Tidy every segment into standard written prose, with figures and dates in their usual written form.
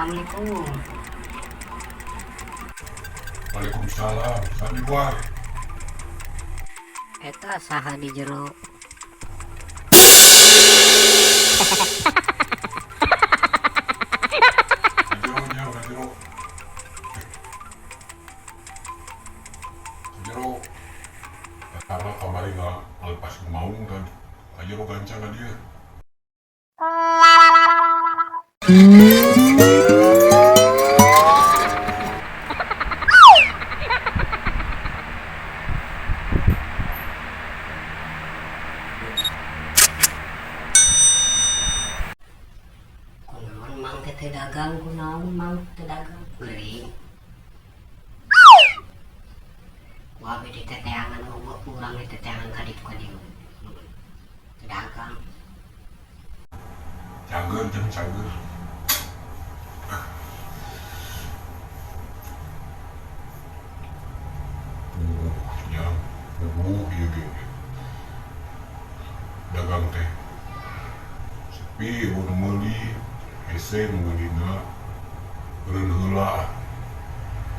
Assalamualaikum. Waalaikumsalam. Sandi luar. Eta saha di jero. Jero, jero. Jero. Karena kemarin nggak lepas mau kan. Jero gancang kan dia. Kunaon mang teh dagang, kunaon mang teh dagang. Beli. Wah bedi teteangan ogo kurang di teteangan kadip kadieu. Dagang. Cager, jangan cager. Ya, iya gitu. Dagang teh. Sepi, udah meuli, esen meulina, eureun heula.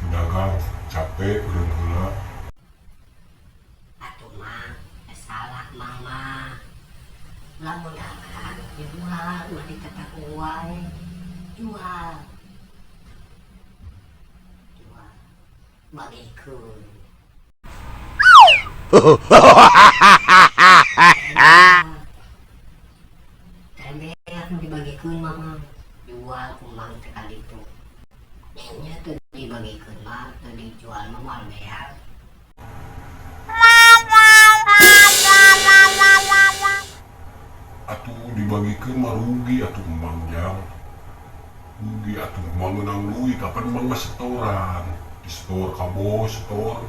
Dagang capek eureun heula. Atuh mang, salah mang mah. Lamun dagang dijual mah ditetak wae. Jual. Jual. Bagikeun. Tembeak dibagikeun mah jual kumang teh kaditu. Nya teu dibagikeun mah teu dijual mah moal beak. Atuh dibagikeun mah rugi atuh emang jang. Rugi atuh emang menang duit, kapan emang mah setoran. Di setor ka bos, setor.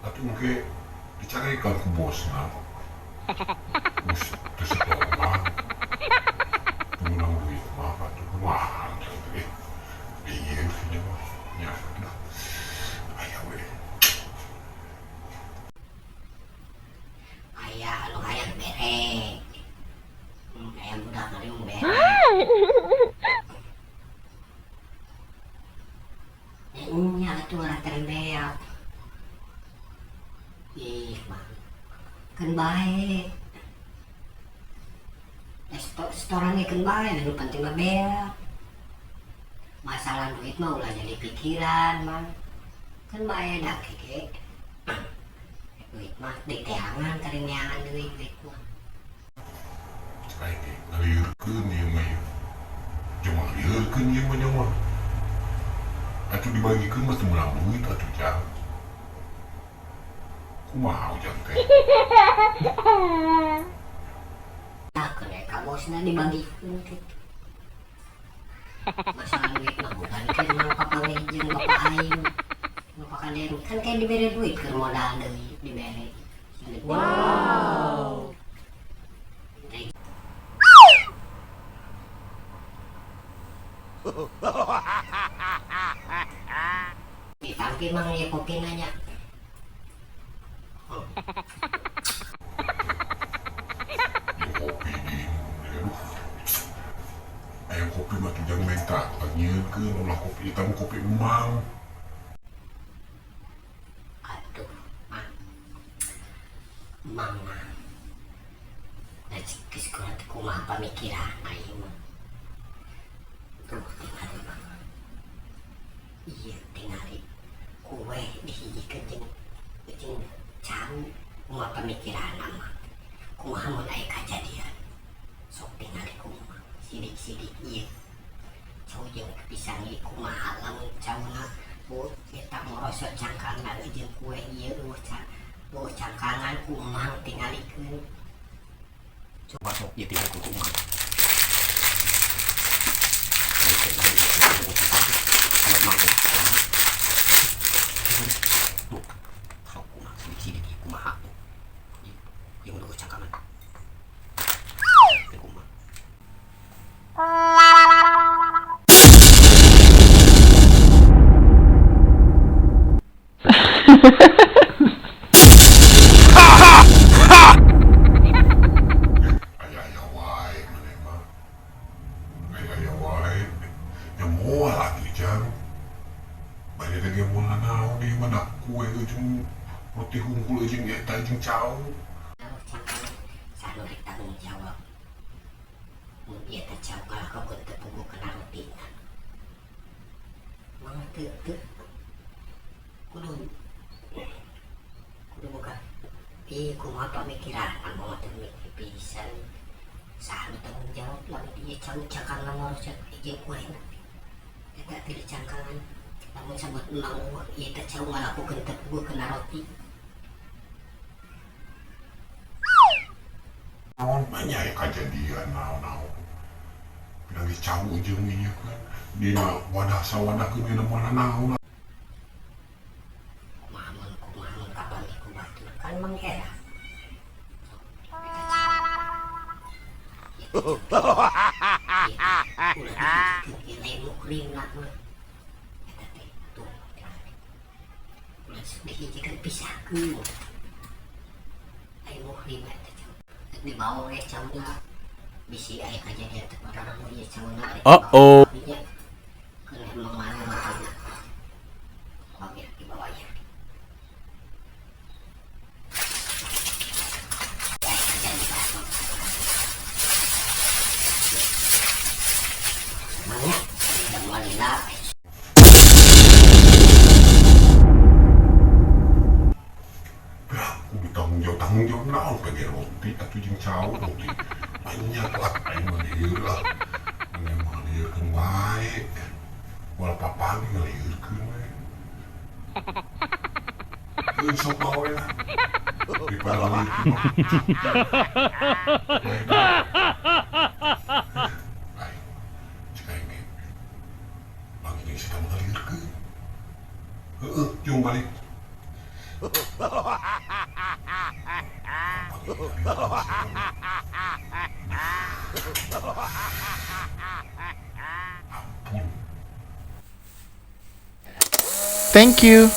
Atuh engke dicarekan ku bosna. Bos teu setor mah. Teu menang duit mah atuh kumaha jang teh. Iya dia mah. Ya, dah. Aya we. Aya anu hayang bere. Aya budak ngaliung bere. Nya atuh lah tembeak. Ih, mang. Keun bae. Setoran ge keun bae, anu penting mah beak. Masalah duit mah ulah jadi pikiran, mang. Keun bae da ge. Duit mah diteangan tadi neangan duit mah. Cai teh ngaliurkeun ieu mah ieu. Cuma ngaliurkeun ieu mah nyawa. Atuh dibagikeun mah teu menang duit atuh jang. Kumaha ujang teh? Nah, kena ka bosna dibagikeun kitu. Masalah duit mah bukan keur mang papangejeun bapak aing. Bapak kaden kan kayak dibere duit keur modal deui dibere. Wow. Ditangki mang ya kopi nanya. Yang kopi di aduh. Ayam kopi mah tuh jangan minta nyieunkeun ulah kopi hitam kopi emang. Aduh, mang mah. Da geus kumaha teh kumaha pamikiran aing mah. Tuh tingali mang. Iya tingali. Kue dihijikeun jeung can kumaha pamikiran mah. Kumaha mun aya kajadian. Sok tingali kumaha sidik-sidik ieu. Cau jeung pisang ieu kumaha lamun cauna bu eta ngorosot cangkangan jeung kue ieu eueuh cangkangan kumang tingalikeun. Coba sok ieu tinggal ku kumang. Sok kumang sidik ieu kumaha. Ieu eueuh cangkangan. Kumang. Aya wae maneh mah. Aya wae. Ya moal roti hungkul jeung eta jeung cau. Sanu rek tanggung jawab. Mun ieu teh cau ngalakokeun teu puguh kana rotina. Mangga teu kudu buka. Kumaha pamikiran anu teu mikir pisan. Sanu tanggung jawab lamun ieu cau cangkang ngorosot jeung kuehna. Eta teh dicangkangan. Lamun sabot emang ieu teh cau ngalakokeun teu puguh kana roti. Naon banyak kejadian naon-naon. Pindah cau jeung ieu kan. Dina wadah sawadah keun mana naon. Kumaha kapan iku batur kan mangera. Ulah dikira mukrim lah mah. Eta teh tuh. Ulah dihijikeun pisahkeun. Ai mukrim eta dibawa we cauna bisi aya kejadian teh pada orang ieu cauna Uh-oh. kan emang mana makanya oke dibawa ya mana dan wanita Tanggung jawab naon pengen roti atuh jeung cau roti banyak lah aing mah lieur lah aing mah lieureun wae wal papan ngelieureun we geus sok bae lah daripada lieureun aing cek aing bagi geus kita ngelieureun heueuh jeung balik Thank you.